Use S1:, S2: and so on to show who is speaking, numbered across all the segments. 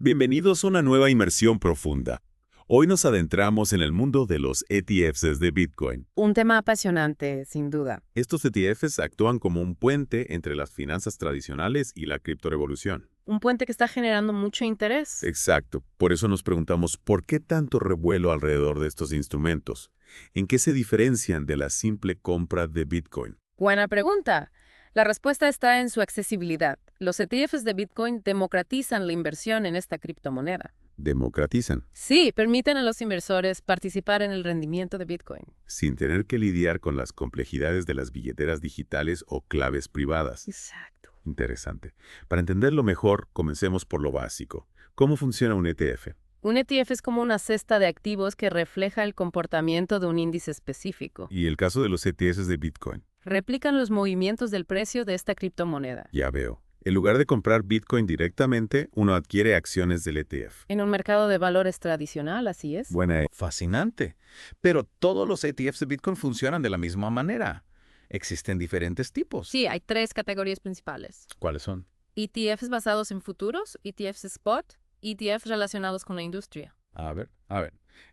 S1: Bienvenidos a una nueva inmersión profunda. Hoy nos adentramos en el mundo de los ETFs de Bitcoin.
S2: Un tema apasionante, sin duda.
S1: Estos ETFs actúan como un puente entre las finanzas tradicionales y la criptorevolución.
S2: Un puente que está generando mucho interés.
S1: Exacto. Por eso nos preguntamos por qué tanto revuelo alrededor de estos instrumentos. ¿En qué se diferencian de la simple compra de Bitcoin?
S2: Buena pregunta. La respuesta está en su accesibilidad. Los ETFs de Bitcoin democratizan la inversión en esta criptomoneda.
S1: Democratizan,
S2: Sí, permiten a los inversores participar en el rendimiento de Bitcoin.
S1: sin tener que lidiar con las complejidades de las billeteras digitales o claves privadas.
S2: Exacto.
S1: Interesante. Para entenderlo mejor, comencemos por lo básico. ¿Cómo funciona un ETF?
S2: Un ETF es como una cesta de activos que refleja el comportamiento de un índice específico.
S1: Y el caso de los ETFs de Bitcoin.
S2: Replican los movimientos del precio de esta criptomoneda.
S1: Ya veo. En lugar de comprar Bitcoin directamente, uno adquiere acciones del ETF.
S2: En un mercado de valores tradicional, así es.
S1: Buena.
S3: Fascinante. Pero todos los ETFs de Bitcoin funcionan de la misma manera. Existen diferentes tipos.
S2: Sí, hay tres categorías principales.
S3: ¿Cuáles son?
S2: ETFs basados en futuros, ETFs spot, ETFs relacionados con la industria.
S3: A ver.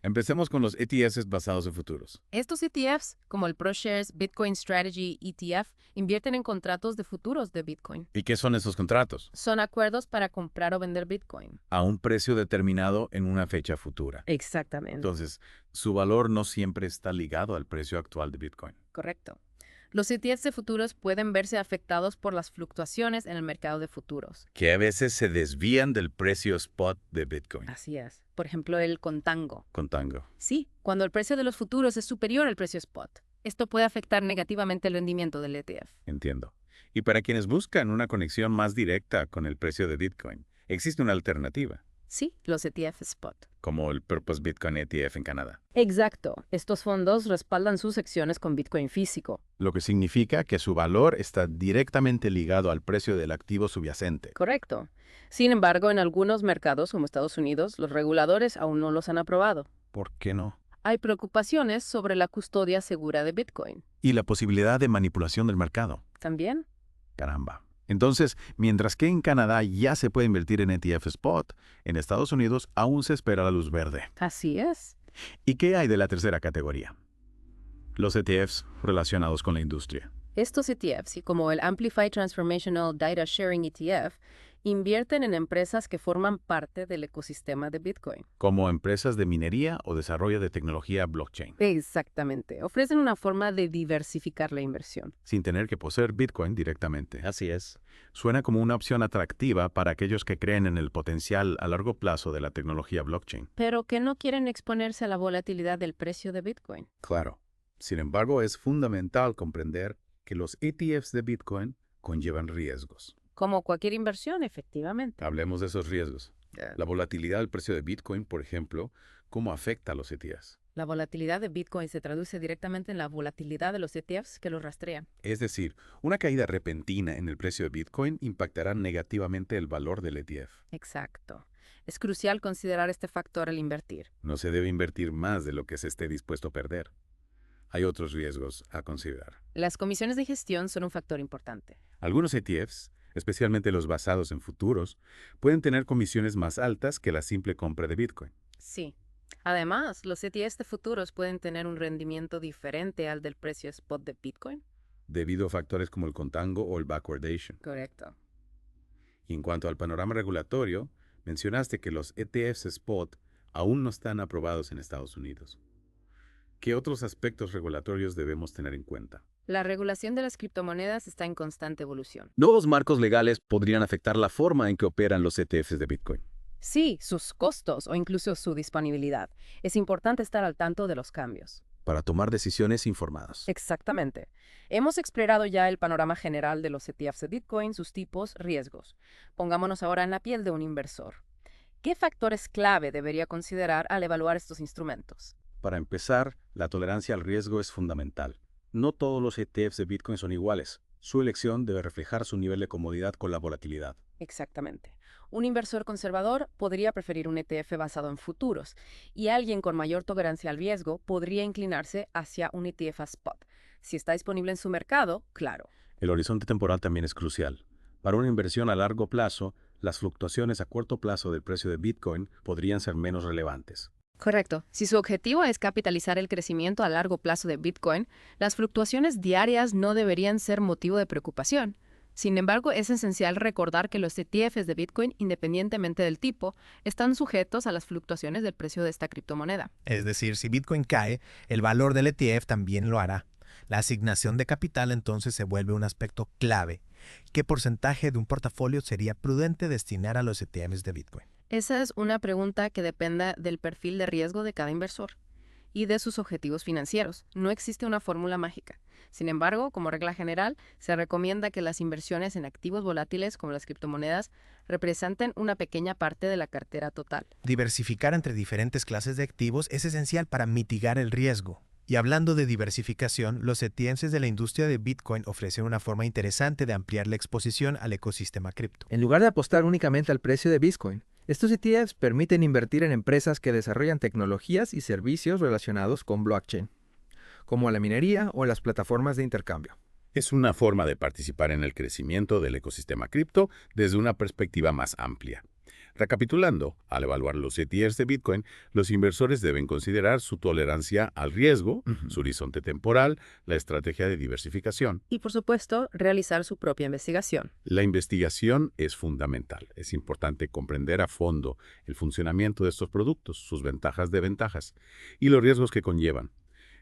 S3: Empecemos con los ETFs basados en futuros.
S2: Estos ETFs, como el ProShares Bitcoin Strategy ETF, invierten en contratos de futuros de Bitcoin.
S3: ¿Y qué son esos contratos?
S2: Son acuerdos para comprar o vender Bitcoin.
S3: A un precio determinado en una fecha futura.
S2: Exactamente.
S3: Entonces, su valor no siempre está ligado al precio actual de Bitcoin.
S2: Correcto. Los ETFs de futuros pueden verse afectados por las fluctuaciones en el mercado de futuros.
S3: Que a veces se desvían del precio spot de Bitcoin.
S2: Así es. Por ejemplo, el contango.
S3: Contango.
S2: Sí, cuando el precio de los futuros es superior al precio spot. Esto puede afectar negativamente el rendimiento del ETF.
S3: Entiendo. Y para quienes buscan una conexión más directa con el precio de Bitcoin, existe una alternativa,
S2: Sí, los ETF spot.
S3: como el Purpose Bitcoin ETF en Canadá.
S2: Exacto. Estos fondos respaldan sus acciones con Bitcoin físico.
S3: Lo que significa que su valor está directamente ligado al precio del activo subyacente.
S2: Correcto. Sin embargo, en algunos mercados, como Estados Unidos, los reguladores aún no los han aprobado.
S3: ¿Por qué no?
S2: Hay preocupaciones sobre la custodia segura de Bitcoin.
S3: Y la posibilidad de manipulación del mercado.
S2: También,
S3: Caramba. Entonces, mientras que en Canadá ya se puede invertir en ETF Spot, en Estados Unidos aún se espera la luz verde.
S2: así es.
S3: ¿Y qué hay de la tercera categoría? Los ETFs relacionados con la industria.
S2: Estos ETFs, como el Amplify Transformational Data Sharing ETF, invierten en empresas que forman parte del ecosistema de Bitcoin.
S3: Como empresas de minería o desarrollo de tecnología blockchain,
S2: Exactamente. Ofrecen una forma de diversificar la inversión.
S3: sin tener que poseer Bitcoin directamente.
S4: Así es.
S3: Suena como una opción atractiva para aquellos que creen en el potencial a largo plazo de la tecnología blockchain.
S2: Pero que no quieren exponerse a la volatilidad del precio de Bitcoin.
S3: Claro. Sin embargo, es fundamental comprender que los ETFs de Bitcoin conllevan riesgos.
S2: Como cualquier inversión, efectivamente.
S3: Hablemos de esos riesgos. La volatilidad del precio de Bitcoin, por ejemplo, ¿cómo afecta a los ETFs?
S2: La volatilidad de Bitcoin se traduce directamente en la volatilidad de los ETFs que los rastrean.
S3: Es decir, una caída repentina en el precio de Bitcoin impactará negativamente el valor del ETF.
S2: Exacto. Es crucial considerar este factor al invertir.
S3: No se debe invertir más de lo que se esté dispuesto a perder. Hay otros riesgos a considerar.
S2: Las comisiones de gestión son un factor importante.
S3: Algunos ETFs, especialmente los basados en futuros, pueden tener comisiones más altas que la simple compra de Bitcoin.
S2: Sí. Además, los ETFs de futuros pueden tener un rendimiento diferente al del precio spot de Bitcoin.
S3: Debido a factores como el contango o el backwardation.
S2: Correcto.
S3: Y en cuanto al panorama regulatorio, mencionaste que los ETFs spot aún no están aprobados en Estados Unidos. ¿Qué otros aspectos regulatorios debemos tener en cuenta?
S2: La regulación de las criptomonedas está en constante evolución.
S4: Nuevos marcos legales podrían afectar la forma en que operan los ETFs de Bitcoin.
S2: Sí, sus costos o incluso su disponibilidad. Es importante estar al tanto de los cambios.
S4: Para tomar decisiones informadas.
S2: Exactamente. Hemos explorado ya el panorama general de los ETFs de Bitcoin, sus tipos, riesgos. Pongámonos ahora en la piel de un inversor. ¿Qué factores clave debería considerar al evaluar estos instrumentos?
S3: Para empezar, la tolerancia al riesgo es fundamental. No todos los ETFs de Bitcoin son iguales. Su elección debe reflejar su nivel de comodidad con la volatilidad.
S2: Exactamente. Un inversor conservador podría preferir un ETF basado en futuros y alguien con mayor tolerancia al riesgo podría inclinarse hacia un ETF a spot. Si está disponible en su mercado, claro.
S3: El horizonte temporal también es crucial. Para una inversión a largo plazo, las fluctuaciones a corto plazo del precio de Bitcoin podrían ser menos relevantes.
S2: Correcto. Si su objetivo es capitalizar el crecimiento a largo plazo de Bitcoin, las fluctuaciones diarias no deberían ser motivo de preocupación. Sin embargo, es esencial recordar que los ETFs de Bitcoin, independientemente del tipo, están sujetos a las fluctuaciones del precio de esta criptomoneda.
S5: Es decir, si Bitcoin cae, el valor del ETF también lo hará. La asignación de capital entonces se vuelve un aspecto clave. ¿Qué porcentaje de un portafolio sería prudente destinar a los ETFs de Bitcoin?
S2: Esa es una pregunta que depende del perfil de riesgo de cada inversor y de sus objetivos financieros. No existe una fórmula mágica. Sin embargo, como regla general, se recomienda que las inversiones en activos volátiles como las criptomonedas representen una pequeña parte de la cartera total.
S5: Diversificar entre diferentes clases de activos es esencial para mitigar el riesgo. Y hablando de diversificación, los ETFs de la industria de Bitcoin ofrecen una forma interesante de ampliar la exposición al ecosistema cripto.
S6: En lugar de apostar únicamente al precio de Bitcoin, estos ETFs permiten invertir en empresas que desarrollan tecnologías y servicios relacionados con blockchain, como la minería o las plataformas de intercambio.
S3: Es una forma de participar en el crecimiento del ecosistema cripto desde una perspectiva más amplia. Recapitulando, al evaluar los ETFs de Bitcoin, los inversores deben considerar su tolerancia al riesgo, su horizonte temporal, la estrategia de diversificación.
S2: Y, por supuesto, realizar su propia investigación.
S3: La investigación es fundamental. Es importante comprender a fondo el funcionamiento de estos productos, sus ventajas de ventajas y los riesgos que conllevan.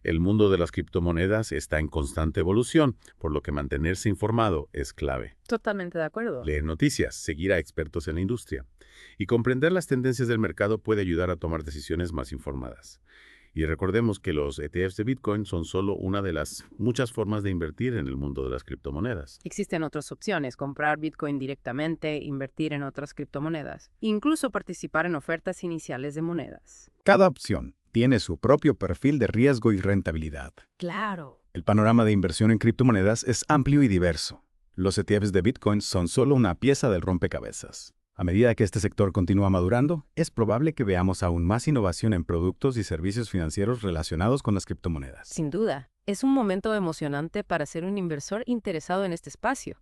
S3: El mundo de las criptomonedas está en constante evolución, por lo que mantenerse informado es clave.
S2: Totalmente de acuerdo.
S3: Leer noticias, seguir a expertos en la industria y comprender las tendencias del mercado puede ayudar a tomar decisiones más informadas. Y recordemos que los ETFs de Bitcoin son solo una de las muchas formas de invertir en el mundo de las criptomonedas.
S2: Existen otras opciones: comprar Bitcoin directamente, invertir en otras criptomonedas, incluso participar en ofertas iniciales de monedas.
S7: Cada opción tiene su propio perfil de riesgo y rentabilidad.
S2: Claro.
S7: El panorama de inversión en criptomonedas es amplio y diverso. Los ETFs de Bitcoin son solo una pieza del rompecabezas. A medida que este sector continúa madurando, es probable que veamos aún más innovación en productos y servicios financieros relacionados con las criptomonedas.
S2: Sin duda, es un momento emocionante para ser un inversor interesado en este espacio.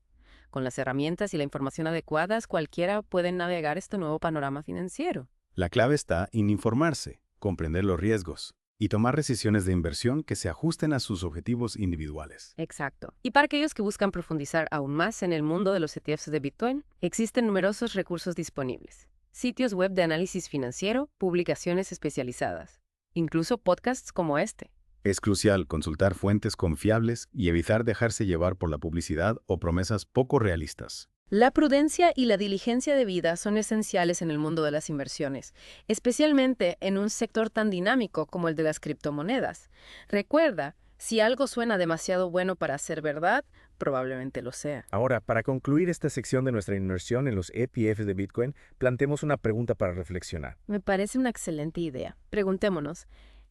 S2: Con las herramientas y la información adecuadas, cualquiera puede navegar este nuevo panorama financiero.
S7: La clave está en informarse, comprender los riesgos y tomar decisiones de inversión que se ajusten a sus objetivos individuales.
S2: Exacto. Y para aquellos que buscan profundizar aún más en el mundo de los ETFs de Bitcoin, existen numerosos recursos disponibles. Sitios web de análisis financiero, publicaciones especializadas, incluso podcasts como este.
S7: Es crucial consultar fuentes confiables y evitar dejarse llevar por la publicidad o promesas poco realistas.
S2: La prudencia y la diligencia debida son esenciales en el mundo de las inversiones, especialmente en un sector tan dinámico como el de las criptomonedas. Recuerda, si algo suena demasiado bueno para ser verdad, probablemente lo sea.
S6: Ahora, para concluir esta sección de nuestra inmersión en los ETFs de Bitcoin, planteemos una pregunta para reflexionar.
S2: Me parece una excelente idea. Preguntémonos,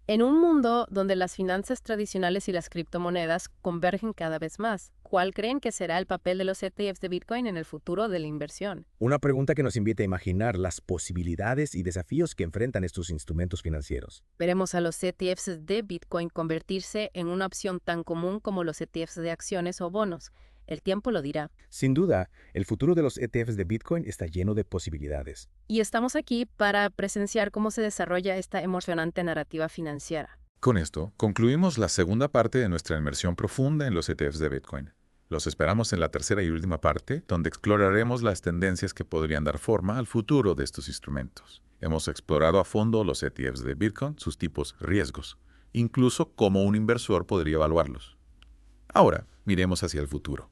S2: en un mundo donde las finanzas tradicionales y las criptomonedas convergen cada vez más, ¿cuál creen que será el papel de los ETFs de Bitcoin en el futuro de la inversión?
S6: Una pregunta que nos invita a imaginar las posibilidades y desafíos que enfrentan estos instrumentos financieros.
S2: Veremos a los ETFs de Bitcoin convertirse en una opción tan común como los ETFs de acciones o bonos. El tiempo lo dirá.
S6: Sin duda, el futuro de los ETFs de Bitcoin está lleno de posibilidades.
S2: Y estamos aquí para presenciar cómo se desarrolla esta emocionante narrativa financiera.
S8: Con esto, concluimos la segunda parte de nuestra inmersión profunda en los ETFs de Bitcoin. Los esperamos en la tercera y última parte, donde exploraremos las tendencias que podrían dar forma al futuro de estos instrumentos. Hemos explorado a fondo los ETFs de Bitcoin, sus tipos, riesgos, incluso cómo un inversor podría evaluarlos. Ahora, miremos hacia el futuro.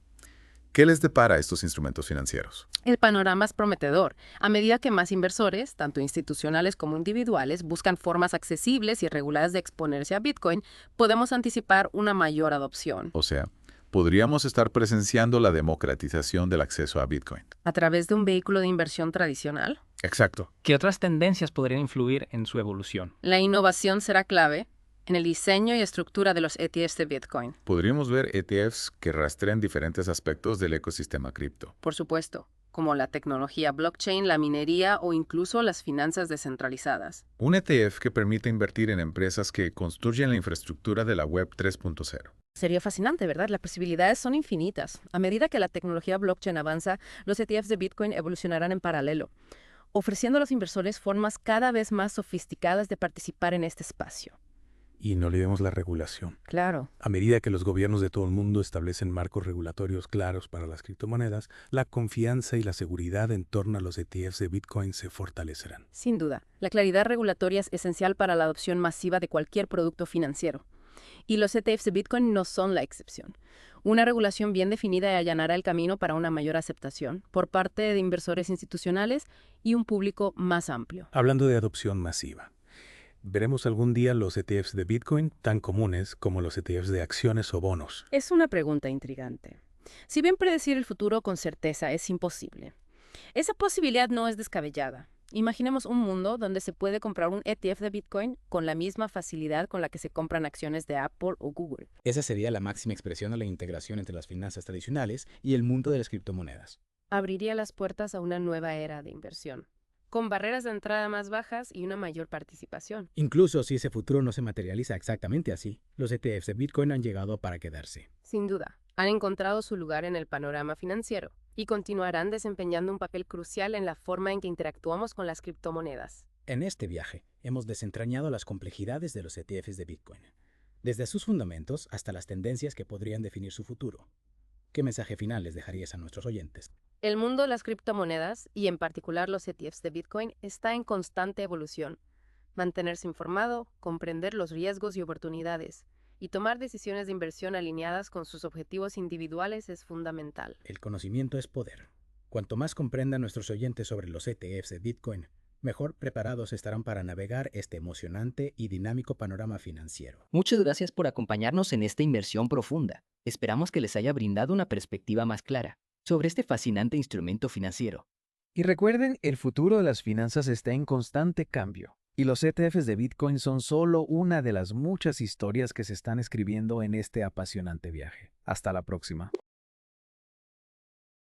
S8: ¿Qué les depara a estos instrumentos financieros?
S2: El panorama es prometedor. A medida que más inversores, tanto institucionales como individuales, buscan formas accesibles y reguladas de exponerse a Bitcoin, podemos anticipar una mayor adopción.
S8: O sea, podríamos estar presenciando la democratización del acceso a Bitcoin.
S2: ¿A través de un vehículo de inversión tradicional?
S6: Exacto.
S9: ¿Qué otras tendencias podrían influir en su evolución?
S2: La innovación será clave en el diseño y estructura de los ETFs de Bitcoin.
S8: Podríamos ver ETFs que rastrean diferentes aspectos del ecosistema cripto.
S2: Por supuesto, como la tecnología blockchain, la minería o incluso las finanzas descentralizadas.
S8: Un ETF que permite invertir en empresas que construyen la infraestructura de la Web 3.0.
S2: Sería fascinante, ¿verdad? Las posibilidades son infinitas. A medida que la tecnología blockchain avanza, los ETFs de Bitcoin evolucionarán en paralelo, ofreciendo a los inversores formas cada vez más sofisticadas de participar en este espacio.
S10: Y no olvidemos la regulación.
S2: Claro.
S10: A medida que los gobiernos de todo el mundo establecen marcos regulatorios claros para las criptomonedas, la confianza y la seguridad en torno a los ETFs de Bitcoin se fortalecerán.
S2: Sin duda, la claridad regulatoria es esencial para la adopción masiva de cualquier producto financiero. Y los ETFs de Bitcoin no son la excepción. Una regulación bien definida allanará el camino para una mayor aceptación por parte de inversores institucionales y un público más amplio.
S10: Hablando de adopción masiva, ¿veremos algún día los ETFs de Bitcoin tan comunes como los ETFs de acciones o bonos?
S2: Es una pregunta intrigante. Si bien predecir el futuro con certeza es imposible, esa posibilidad no es descabellada. Imaginemos un mundo donde se puede comprar un ETF de Bitcoin con la misma facilidad con la que se compran acciones de Apple o Google.
S11: Esa sería la máxima expresión de la integración entre las finanzas tradicionales y el mundo de las criptomonedas.
S2: Abriría las puertas a una nueva era de inversión, con barreras de entrada más bajas y una mayor participación.
S11: Incluso si ese futuro no se materializa exactamente así, los ETFs de Bitcoin han llegado para quedarse.
S2: Sin duda, han encontrado su lugar en el panorama financiero y continuarán desempeñando un papel crucial en la forma en que interactuamos con las criptomonedas.
S11: En este viaje, hemos desentrañado las complejidades de los ETFs de Bitcoin, desde sus fundamentos hasta las tendencias que podrían definir su futuro. ¿Qué mensaje final les dejarías a nuestros oyentes?
S2: El mundo de las criptomonedas, y en particular los ETFs de Bitcoin, está en constante evolución. Mantenerse informado, comprender los riesgos y oportunidades, y tomar decisiones de inversión alineadas con sus objetivos individuales es fundamental.
S11: El conocimiento es poder. Cuanto más comprendan nuestros oyentes sobre los ETFs de Bitcoin, mejor preparados estarán para navegar este emocionante y dinámico panorama financiero.
S12: Muchas gracias por acompañarnos en esta inmersión profunda. Esperamos que les haya brindado una perspectiva más clara sobre este fascinante instrumento financiero.
S5: Y recuerden, el futuro de las finanzas está en constante cambio. Y los ETFs de Bitcoin son solo una de las muchas historias que se están escribiendo en este apasionante viaje. Hasta la próxima.